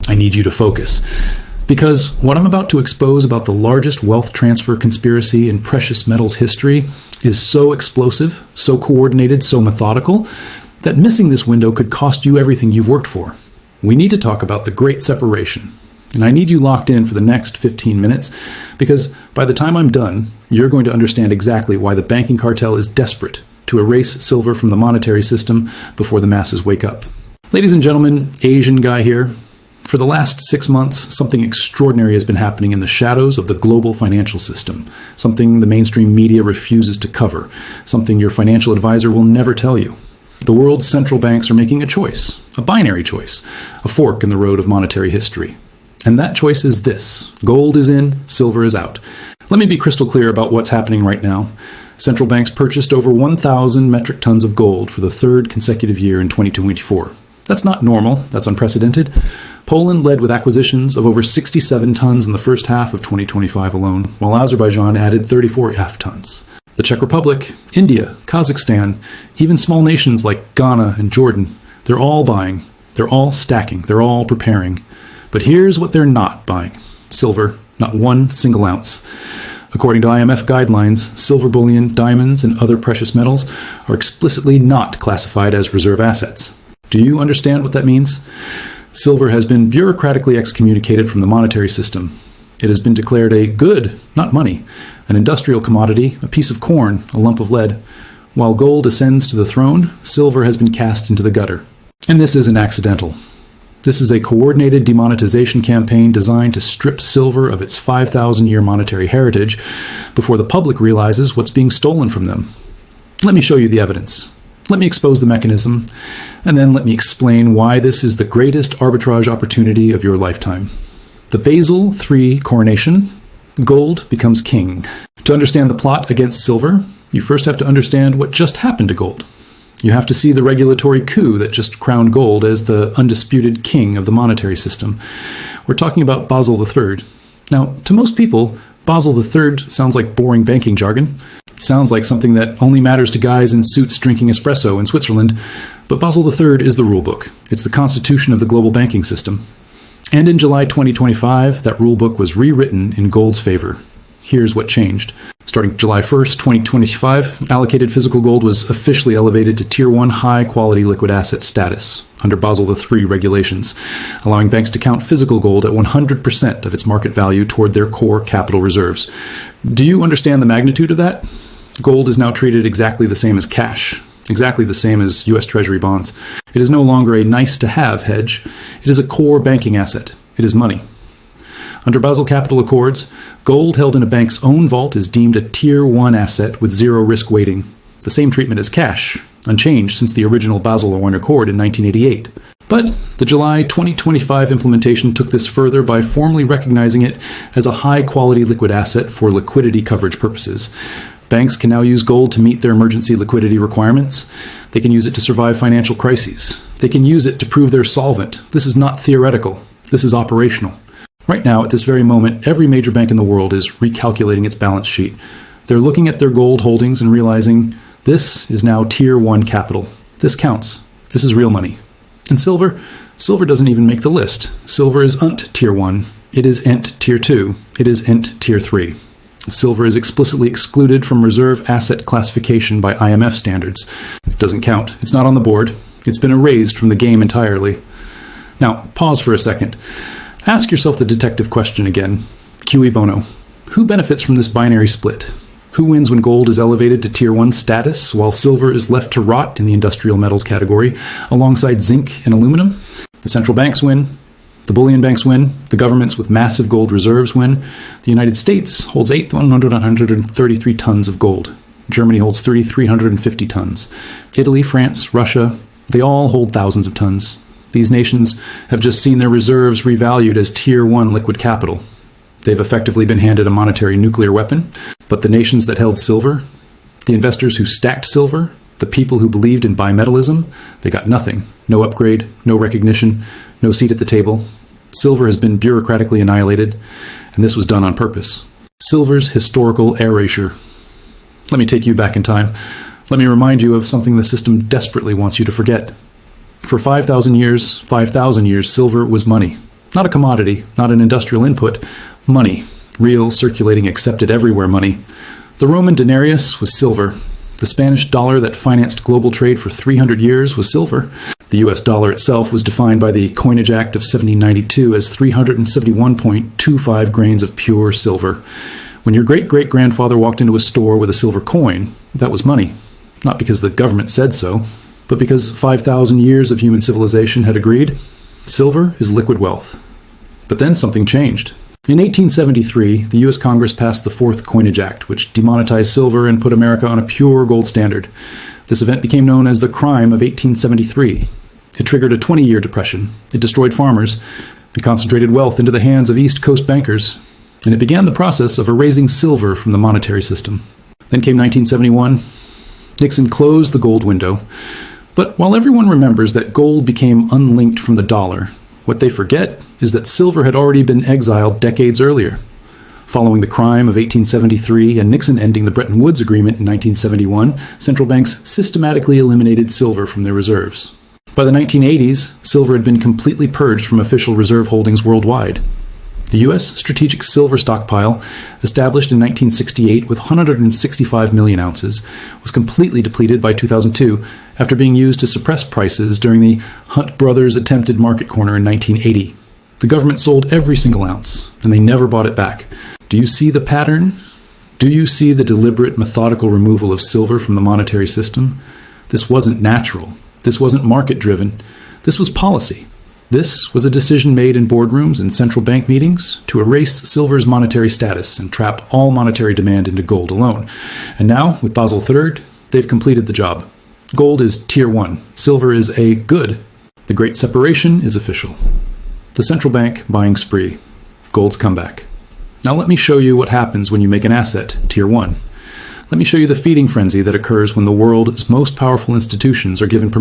I need you to focus. Because what I'm about to expose about the largest wealth transfer conspiracy in precious metals history is so explosive, so coordinated, so methodical, that missing this window could cost you everything you've worked for. We need to talk about the Great Separation. And I need you locked in for the next 15 minutes, because by the time I'm done, you're going to understand exactly why the banking cartel is desperate to erase silver from the monetary system before the masses wake up. Ladies and gentlemen, Asian guy here. For the last 6 months, something extraordinary has been happening in the shadows of the global financial system, something the mainstream media refuses to cover, something your financial advisor will never tell you. The world's central banks are making a choice, a binary choice, a fork in the road of monetary history. And that choice is this: gold is in, silver is out. Let me be crystal clear about what's happening right now. Central banks purchased over 1,000 metric tons of gold for the third consecutive year in 2024. That's not normal, that's unprecedented. Poland led with acquisitions of over 67 tons in the first half of 2025 alone, while Azerbaijan added 34.5 tons. The Czech Republic, India, Kazakhstan, even small nations like Ghana and Jordan, they're all buying, they're all stacking, they're all preparing. But here's what they're not buying: silver, not one single ounce. According to IMF guidelines, silver bullion, diamonds, and other precious metals are explicitly not classified as reserve assets. Do you understand what that means? Silver has been bureaucratically excommunicated from the monetary system. It has been declared a good, not money, an industrial commodity, a piece of corn, a lump of lead. While gold ascends to the throne, silver has been cast into the gutter. And this isn't accidental. This is a coordinated demonetization campaign designed to strip silver of its 5,000-year monetary heritage before the public realizes what's being stolen from them. Let me show you the evidence. Let me expose the mechanism, and then let me explain why this is the greatest arbitrage opportunity of your lifetime. The Basel III coronation, gold becomes king. To understand the plot against silver, you first have to understand what just happened to gold. You have to see the regulatory coup that just crowned gold as the undisputed king of the monetary system. We're talking about Basel III. Now, to most people, Basel III sounds like boring banking jargon. It sounds like something that only matters to guys in suits drinking espresso in Switzerland. But Basel III is the rulebook. It's the constitution of the global banking system. And in July 2025, that rulebook was rewritten in gold's favor. Here's what changed. Starting July 1st, 2025, allocated physical gold was officially elevated to Tier 1 high-quality liquid asset status under Basel III regulations, allowing banks to count physical gold at 100% of its market value toward their core capital reserves. Do you understand the magnitude of that? Gold is now treated exactly the same as cash, exactly the same as U.S. Treasury bonds. It is no longer a nice-to-have hedge. It is a core banking asset. It is money. Under Basel Capital Accords, gold held in a bank's own vault is deemed a Tier 1 asset with zero risk weighting, the same treatment as cash, unchanged since the original Basel I Accord in 1988. But the July 2025 implementation took this further by formally recognizing it as a high-quality liquid asset for liquidity coverage purposes. Banks can now use gold to meet their emergency liquidity requirements. They can use it to survive financial crises. They can use it to prove they're solvent. This is not theoretical. This is operational. Right now, at this very moment, every major bank in the world is recalculating its balance sheet. They're looking at their gold holdings and realizing this is now Tier 1 capital. This counts. This is real money. And silver doesn't even make the list. Silver is UNT Tier 1. It is ENT Tier 2. It is ENT Tier 3. Silver is explicitly excluded from reserve asset classification by IMF standards. It doesn't count. It's not on the board. It's been erased from the game entirely. Now, pause for a second. Ask yourself the detective question again. Cui bono. Who benefits from this binary split? Who wins when gold is elevated to Tier 1 status while silver is left to rot in the industrial metals category alongside zinc and aluminum? The central banks win. The bullion banks win. The governments with massive gold reserves win. The United States holds 8,133 tons of gold. Germany holds 3,350 tons. Italy, France, Russia, they all hold thousands of tons. These nations have just seen their reserves revalued as Tier 1 liquid capital. They've effectively been handed a monetary nuclear weapon, but the nations that held silver, the investors who stacked silver, the people who believed in bimetallism, they got nothing. No upgrade, no recognition, no seat at the table. Silver has been bureaucratically annihilated, and this was done on purpose. Silver's historical erasure. Let me take you back in time. Let me remind you of something the system desperately wants you to forget. For 5,000 years, silver was money. Not a commodity, not an industrial input. Money. Real, circulating, accepted everywhere money. The Roman denarius was silver. The Spanish dollar that financed global trade for 300 years was silver. The US dollar itself was defined by the Coinage Act of 1792 as 371.25 grains of pure silver. When your great-great-grandfather walked into a store with a silver coin, that was money. Not because the government said so, but because 5,000 years of human civilization had agreed. Silver is liquid wealth. But then something changed. In 1873, the U.S. Congress passed the Fourth Coinage Act, which demonetized silver and put America on a pure gold standard. This event became known as the Crime of 1873. It triggered a 20-year depression. It destroyed farmers. It concentrated wealth into the hands of East Coast bankers. And it began the process of erasing silver from the monetary system. Then came 1971. Nixon closed the gold window. But while everyone remembers that gold became unlinked from the dollar, what they forget is that silver had already been exiled decades earlier. Following the crime of 1873 and Nixon ending the Bretton Woods Agreement in 1971, central banks systematically eliminated silver from their reserves. By the 1980s, silver had been completely purged from official reserve holdings worldwide. The U.S. Strategic Silver Stockpile, established in 1968 with 165 million ounces, was completely depleted by 2002 after being used to suppress prices during the Hunt brothers' attempted market corner in 1980. The government sold every single ounce, and they never bought it back. Do you see the pattern? Do you see the deliberate, methodical removal of silver from the monetary system? This wasn't natural. This wasn't market-driven. This was policy. This was a decision made in boardrooms and central bank meetings to erase silver's monetary status and trap all monetary demand into gold alone. And now, with Basel III, they've completed the job. Gold is Tier 1. Silver is a good. The Great Separation is official. The central bank buying spree. Gold's comeback. Now let me show you what happens when you make an asset Tier 1. Let me show you the feeding frenzy that occurs when the world's most powerful institutions are given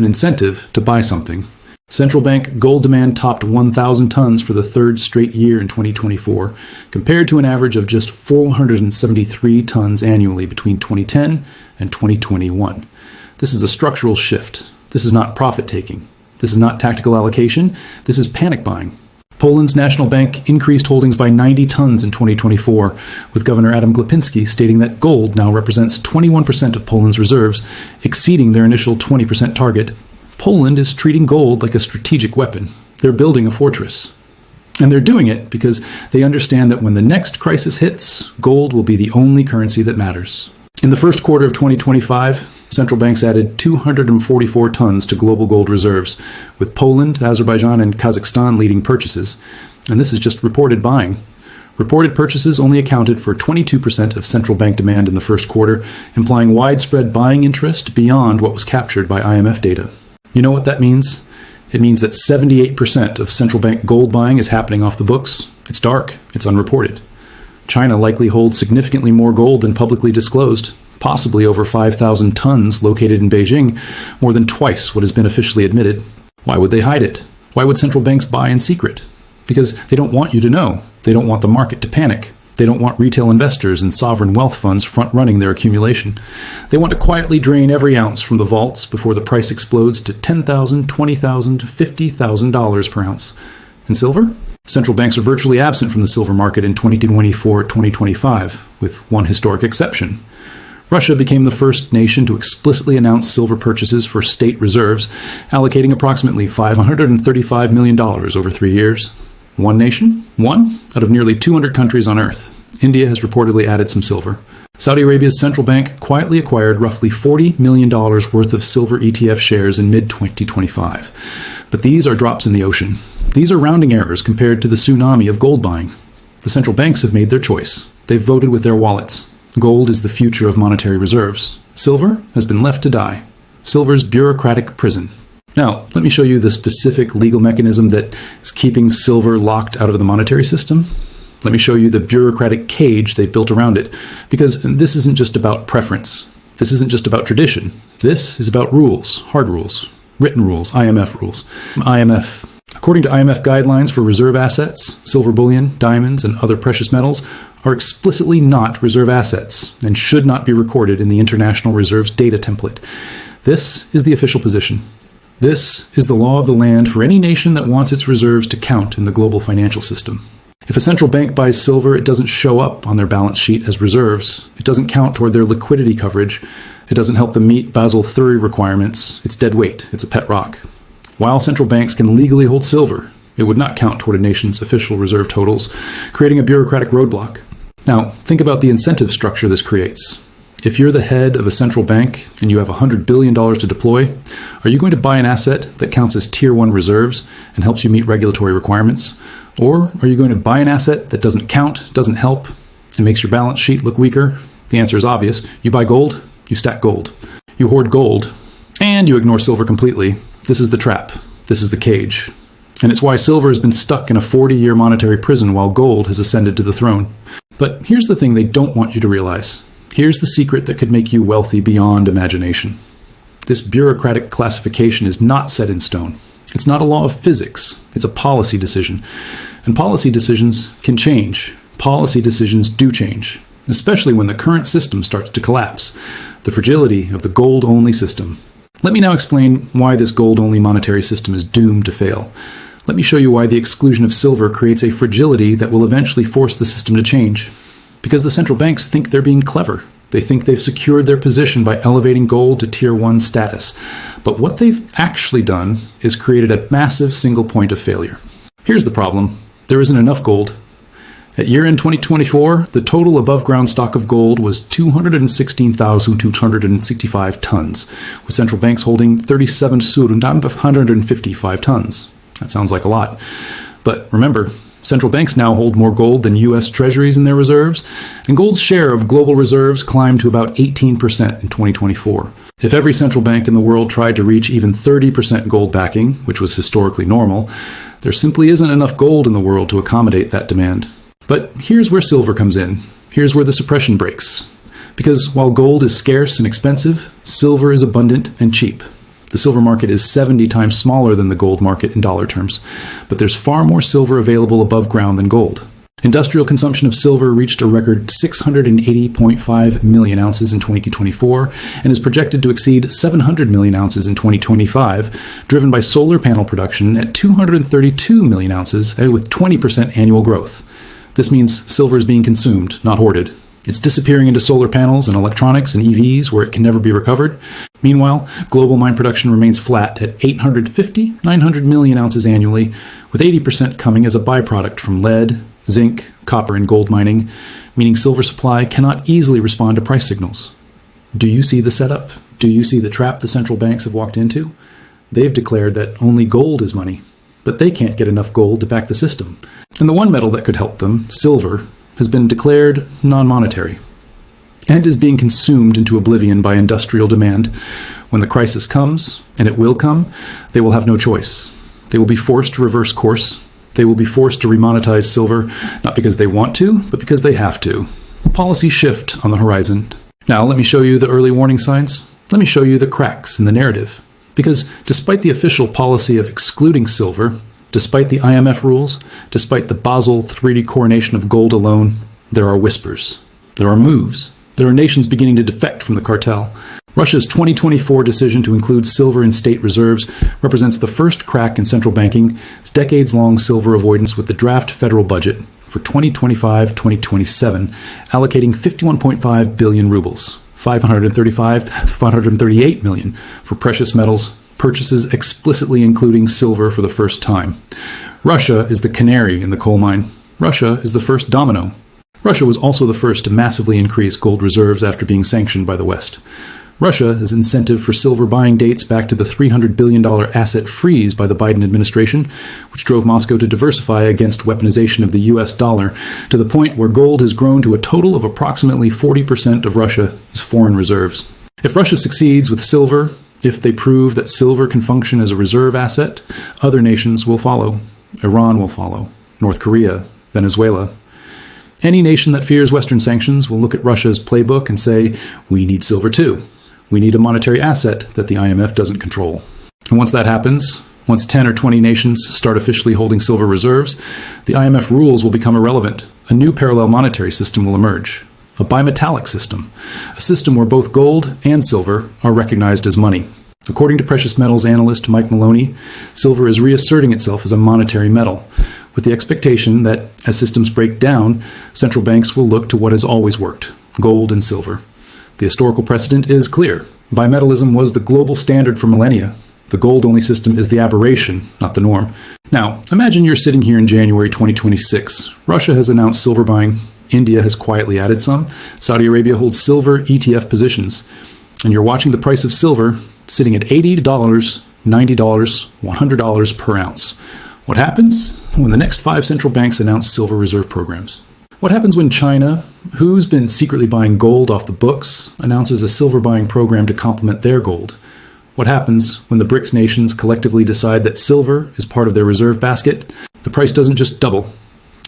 incentive to buy something. Central bank gold demand topped 1,000 tons for the third straight year in 2024, compared to an average of just 473 tons annually between 2010 and 2021. This is a structural shift. This is not profit-taking. This is not tactical allocation. This is panic buying. Poland's National Bank increased holdings by 90 tons in 2024, with Governor Adam Glapiński stating that gold now represents 21% of Poland's reserves, exceeding their initial 20% target. Poland is treating gold like a strategic weapon. They're building a fortress. And they're doing it because they understand that when the next crisis hits, gold will be the only currency that matters. In the first quarter of 2025, central banks added 244 tons to global gold reserves, with Poland, Azerbaijan, and Kazakhstan leading purchases. And this is just reported buying. Reported purchases only accounted for 22% of central bank demand in the first quarter, implying widespread buying interest beyond what was captured by IMF data. You know what that means? It means that 78% of central bank gold buying is happening off the books. It's dark. It's unreported. China likely holds significantly more gold than publicly disclosed, possibly over 5,000 tons located in Beijing, more than twice what has been officially admitted. Why would they hide it? Why would central banks buy in secret? Because they don't want you to know. They don't want the market to panic. They don't want retail investors and sovereign wealth funds front-running their accumulation. They want to quietly drain every ounce from the vaults before the price explodes to $10,000, $20,000, $50,000 per ounce. And silver? Central banks are virtually absent from the silver market in 2024-2025, with one historic exception. Russia became the first nation to explicitly announce silver purchases for state reserves, allocating approximately $535 million over 3 years. One nation? One out of nearly 200 countries on Earth. India has reportedly added some silver. Saudi Arabia's central bank quietly acquired roughly $40 million worth of silver ETF shares in mid-2025. But these are drops in the ocean. These are rounding errors compared to the tsunami of gold buying. The central banks have made their choice. They've voted with their wallets. Gold is the future of monetary reserves. Silver has been left to die. Silver's bureaucratic prison. Now, let me show you the specific legal mechanism that is keeping silver locked out of the monetary system. Let me show you the bureaucratic cage they built around it, because this isn't just about preference. This isn't just about tradition. This is about rules, hard rules, written rules, IMF rules. According to IMF guidelines for reserve assets, silver bullion, diamonds, and other precious metals are explicitly not reserve assets and should not be recorded in the International Reserves Data Template. This is the official position. This is the law of the land for any nation that wants its reserves to count in the global financial system. If a central bank buys silver, it doesn't show up on their balance sheet as reserves. It doesn't count toward their liquidity coverage. It doesn't help them meet Basel III requirements. It's dead weight. It's a pet rock. While central banks can legally hold silver, it would not count toward a nation's official reserve totals, creating a bureaucratic roadblock. Now, think about the incentive structure this creates. If you're the head of a central bank and you have $100 billion to deploy, are you going to buy an asset that counts as Tier 1 reserves and helps you meet regulatory requirements? Or are you going to buy an asset that doesn't count, doesn't help, and makes your balance sheet look weaker? The answer is obvious. You buy gold, you stack gold. You hoard gold, and you ignore silver completely. This is the trap. This is the cage. And it's why silver has been stuck in a 40-year monetary prison while gold has ascended to the throne. But here's the thing they don't want you to realize. Here's the secret that could make you wealthy beyond imagination. This bureaucratic classification is not set in stone. It's not a law of physics. It's a policy decision. And policy decisions can change. Policy decisions do change, especially when the current system starts to collapse. The fragility of the gold-only system. Let me now explain why this gold-only monetary system is doomed to fail. Let me show you why the exclusion of silver creates a fragility that will eventually force the system to change. Because the central banks think they're being clever. They think they've secured their position by elevating gold to Tier 1 status. But what they've actually done is created a massive single point of failure. Here's the problem. There isn't enough gold. At year-end 2024, the total above-ground stock of gold was 216,265 tons, with central banks holding 37,155 tons. That sounds like a lot. But remember, central banks now hold more gold than U.S. treasuries in their reserves, and gold's share of global reserves climbed to about 18% in 2024. If every central bank in the world tried to reach even 30% gold backing, which was historically normal, there simply isn't enough gold in the world to accommodate that demand. But here's where silver comes in. Here's where the suppression breaks. Because while gold is scarce and expensive, silver is abundant and cheap. The silver market is 70 times smaller than the gold market in dollar terms, but there's far more silver available above ground than gold. Industrial consumption of silver reached a record 680.5 million ounces in 2024 and is projected to exceed 700 million ounces in 2025, driven by solar panel production at 232 million ounces with 20% annual growth. This means silver is being consumed, not hoarded. It's disappearing into solar panels and electronics and EVs where it can never be recovered. Meanwhile, global mine production remains flat at 900 million ounces annually, with 80% coming as a byproduct from lead, zinc, copper, and gold mining, meaning silver supply cannot easily respond to price signals. Do you see the setup? Do you see the trap the central banks have walked into? They've declared that only gold is money, but they can't get enough gold to back the system. And the one metal that could help them, silver, has been declared non-monetary and is being consumed into oblivion by industrial demand. When the crisis comes, and it will come, they will have no choice. They will be forced to reverse course. They will be forced to remonetize silver, not because they want to, but because they have to. A policy shift on the horizon. Now, let me show you the early warning signs. Let me show you the cracks in the narrative. Because despite the official policy of excluding silver, despite the IMF rules, despite the Basel III coronation of gold alone, there are whispers. There are moves. There are nations beginning to defect from the cartel. Russia's 2024 decision to include silver in state reserves represents the first crack in central banking's decades-long silver avoidance with the draft federal budget for 2025-2027, allocating 51.5 billion rubles, 538 million for precious metals, purchases explicitly including silver for the first time. Russia is the canary in the coal mine. Russia is the first domino. Russia was also the first to massively increase gold reserves after being sanctioned by the West. Russia's incentive for silver buying dates back to the $300 billion asset freeze by the Biden administration, which drove Moscow to diversify against weaponization of the US dollar, to the point where gold has grown to a total of approximately 40% of Russia's foreign reserves. If Russia succeeds with silver, if they prove that silver can function as a reserve asset, other nations will follow. Iran will follow. North Korea, Venezuela. Any nation that fears Western sanctions will look at Russia's playbook and say, we need silver too. We need a monetary asset that the IMF doesn't control. And once that happens, once 10 or 20 nations start officially holding silver reserves, the IMF rules will become irrelevant. A new parallel monetary system will emerge. A bimetallic system. A system where both gold and silver are recognized as money. According to precious metals analyst Mike Maloney, silver is reasserting itself as a monetary metal, with the expectation that, as systems break down, central banks will look to what has always worked: gold and silver. The historical precedent is clear. Bimetallism was the global standard for millennia. The gold-only system is the aberration, not the norm. Now, imagine you're sitting here in January 2026. Russia has announced silver buying. India has quietly added some. Saudi Arabia holds silver ETF positions. And you're watching the price of silver sitting at $80, $90, $100 per ounce. What happens when the next 5 central banks announce silver reserve programs? What happens when China, who's been secretly buying gold off the books, announces a silver buying program to complement their gold? What happens when the BRICS nations collectively decide that silver is part of their reserve basket? The price doesn't just double.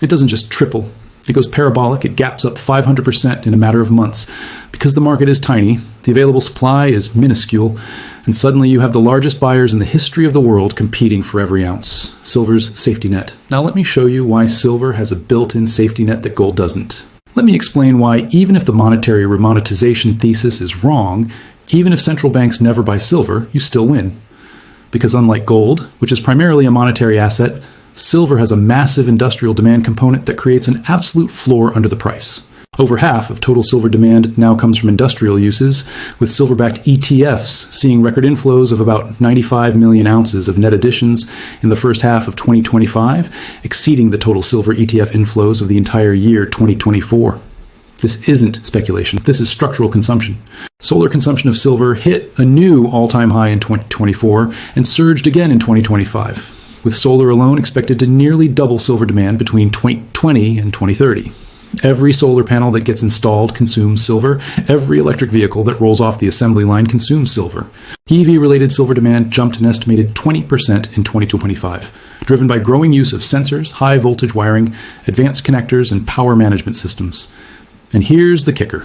It doesn't just triple. It goes parabolic. It gaps up 500% in a matter of months. Because the market is tiny, the available supply is minuscule, and suddenly you have the largest buyers in the history of the world competing for every ounce. Silver's safety net. Now let me show you why silver has a built-in safety net that gold doesn't. Let me explain why, even if the monetary remonetization thesis is wrong, even if central banks never buy silver, you still win. Because unlike gold, which is primarily a monetary asset, silver has a massive industrial demand component that creates an absolute floor under the price. Over half of total silver demand now comes from industrial uses, with silver-backed ETFs seeing record inflows of about 95 million ounces of net additions in the first half of 2025, exceeding the total silver ETF inflows of the entire year 2024. This isn't speculation. This is structural consumption. Solar consumption of silver hit a new all-time high in 2024 and surged again in 2025, with solar alone expected to nearly double silver demand between 2020 and 2030. Every solar panel that gets installed consumes silver. Every electric vehicle that rolls off the assembly line consumes silver. EV-related silver demand jumped an estimated 20% in 2025, driven by growing use of sensors, high-voltage wiring, advanced connectors, and power management systems. And here's the kicker.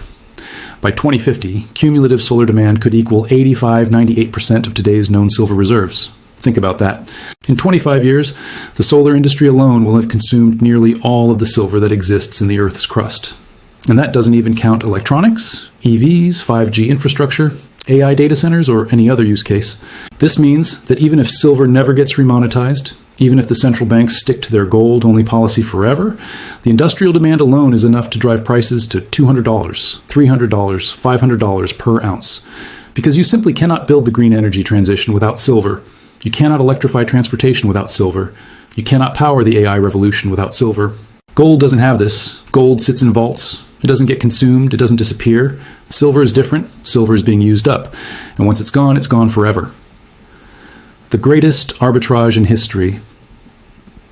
By 2050, cumulative solar demand could equal 85-98% of today's known silver reserves. Think about that. In 25 years, the solar industry alone will have consumed nearly all of the silver that exists in the Earth's crust. And that doesn't even count electronics, EVs, 5G infrastructure, AI data centers, or any other use case. This means that even if silver never gets remonetized, even if the central banks stick to their gold-only policy forever, the industrial demand alone is enough to drive prices to $200, $300, $500 per ounce. Because you simply cannot build the green energy transition without silver. You cannot electrify transportation without silver. You cannot power the AI revolution without silver. Gold doesn't have this. Gold sits in vaults. It doesn't get consumed. It doesn't disappear. Silver is different. Silver is being used up. And once it's gone forever. The greatest arbitrage in history.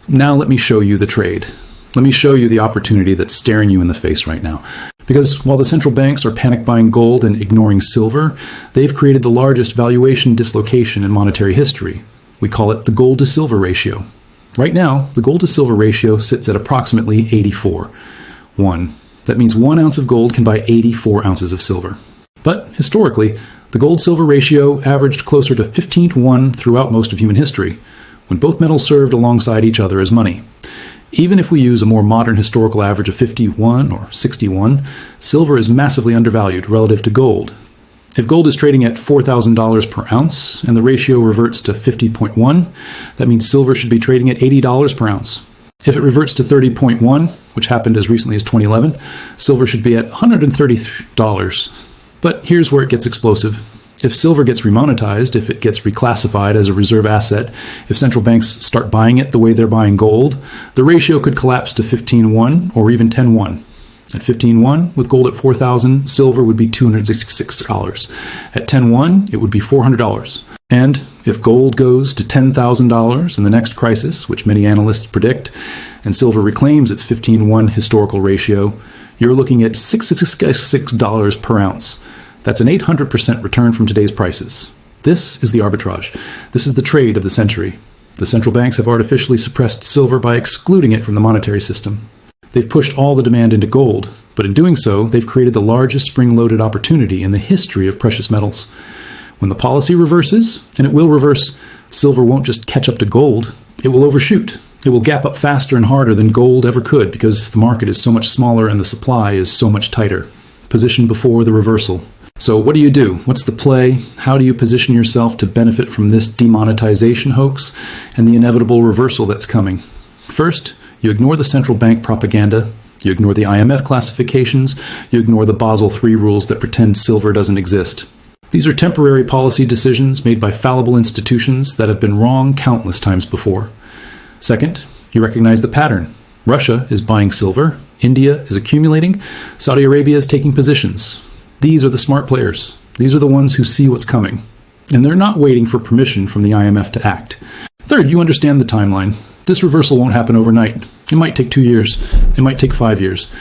Now let me show you the trade. Let me show you the opportunity that's staring you in the face right now. Because while the central banks are panic buying gold and ignoring silver, they've created the largest valuation dislocation in monetary history. We call it the gold to silver ratio. Right now, the gold to silver ratio sits at approximately 84:1. That means 1 ounce of gold can buy 84 ounces of silver. But historically, the gold-silver ratio averaged closer to 15:1 throughout most of human history, when both metals served alongside each other as money. Even if we use a more modern historical average of 51 or 61, silver is massively undervalued relative to gold. If gold is trading at $4,000 per ounce and the ratio reverts to 50.1, that means silver should be trading at $80 per ounce. If it reverts to 30.1, which happened as recently as 2011, silver should be at $130. But here's where it gets explosive. If silver gets remonetized, if it gets reclassified as a reserve asset, if central banks start buying it the way they're buying gold, the ratio could collapse to 15:1 or even 10:1. At 15:1, with gold at $4,000, silver would be $266. At 10:1, it would be $400. And if gold goes to $10,000 in the next crisis, which many analysts predict, and silver reclaims its 15:1 historical ratio, you're looking at $666 per ounce. That's an 800% return from today's prices. This is the arbitrage. This is the trade of the century. The central banks have artificially suppressed silver by excluding it from the monetary system. They've pushed all the demand into gold, but in doing so, they've created the largest spring-loaded opportunity in the history of precious metals. When the policy reverses, and it will reverse, silver won't just catch up to gold, it will overshoot. It will gap up faster and harder than gold ever could because the market is so much smaller and the supply is so much tighter. Position before the reversal. So what do? What's the play? How do you position yourself to benefit from this demonetization hoax and the inevitable reversal that's coming? First, you ignore the central bank propaganda, you ignore the IMF classifications, you ignore the Basel III rules that pretend silver doesn't exist. These are temporary policy decisions made by fallible institutions that have been wrong countless times before. Second, you recognize the pattern. Russia is buying silver, India is accumulating, Saudi Arabia is taking positions. These are the smart players. These are the ones who see what's coming. And they're not waiting for permission from the IMF to act. Third, you understand the timeline. This reversal won't happen overnight. It might take 2 years. It might take 5 years.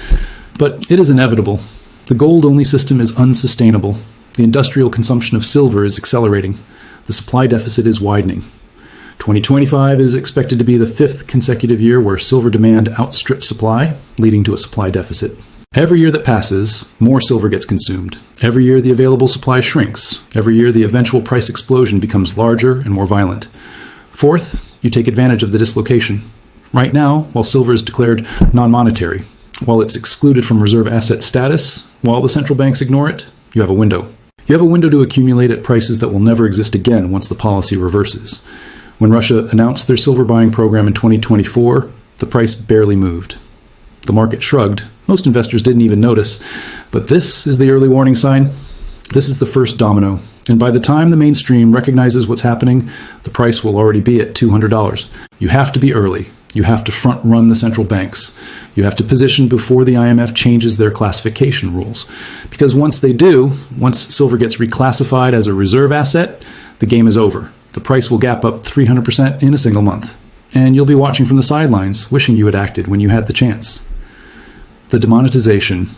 But it is inevitable. The gold-only system is unsustainable. The industrial consumption of silver is accelerating. The supply deficit is widening. 2025 is expected to be the 5th consecutive year where silver demand outstrips supply, leading to a supply deficit. Every year that passes, more silver gets consumed. Every year the available supply shrinks. Every year the eventual price explosion becomes larger and more violent. Fourth, you take advantage of the dislocation. Right now, while silver is declared non-monetary, while it's excluded from reserve asset status, while the central banks ignore it, you have a window. You have a window to accumulate at prices that will never exist again once the policy reverses. When Russia announced their silver buying program in 2024, the price barely moved. The market shrugged. Most investors didn't even notice. But this is the early warning sign. This is the first domino. And by the time the mainstream recognizes what's happening, the price will already be at $200. You have to be early. You have to front-run the central banks. You have to position before the IMF changes their classification rules. Because once they do, once silver gets reclassified as a reserve asset, the game is over. The price will gap up 300% in a single month. And you'll be watching from the sidelines, wishing you had acted when you had the chance. The demonetization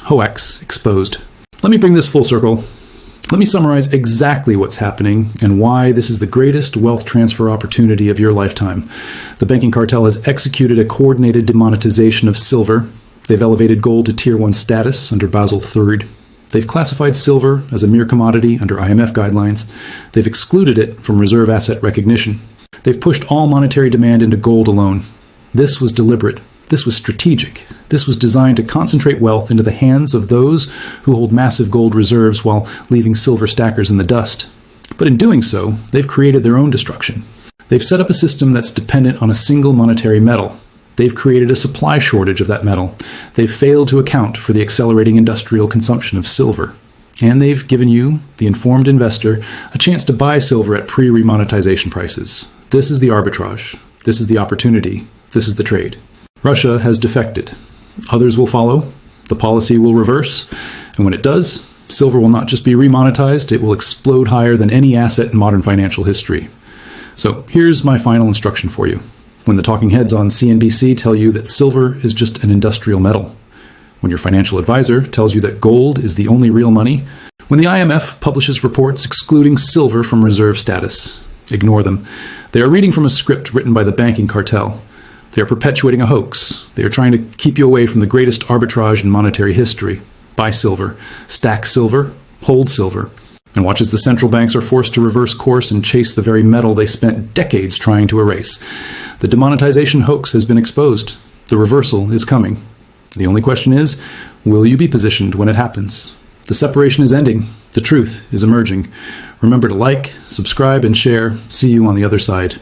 hoax exposed. Let me bring this full circle. Let me summarize exactly what's happening and why this is the greatest wealth transfer opportunity of your lifetime. The banking cartel has executed a coordinated demonetization of silver. They've elevated gold to Tier 1 status under Basel III. They've classified silver as a mere commodity under IMF guidelines. They've excluded it from reserve asset recognition. They've pushed all monetary demand into gold alone. This was deliberate. This was strategic. This was designed to concentrate wealth into the hands of those who hold massive gold reserves while leaving silver stackers in the dust. But in doing so, they've created their own destruction. They've set up a system that's dependent on a single monetary metal. They've created a supply shortage of that metal. They've failed to account for the accelerating industrial consumption of silver. And they've given you, the informed investor, a chance to buy silver at pre-remonetization prices. This is the arbitrage. This is the opportunity. This is the trade. Russia has defected. Others will follow. The policy will reverse. And when it does, silver will not just be remonetized, it will explode higher than any asset in modern financial history. So here's my final instruction for you. When the talking heads on CNBC tell you that silver is just an industrial metal, when your financial advisor tells you that gold is the only real money, when the IMF publishes reports excluding silver from reserve status, ignore them. They are reading from a script written by the banking cartel. They are perpetuating a hoax. They are trying to keep you away from the greatest arbitrage in monetary history. Buy silver, stack silver, hold silver, and watch as the central banks are forced to reverse course and chase the very metal they spent decades trying to erase. The demonetization hoax has been exposed. The reversal is coming. The only question is, will you be positioned when it happens? The separation is ending. The truth is emerging. Remember to like, subscribe, and share. See you on the other side.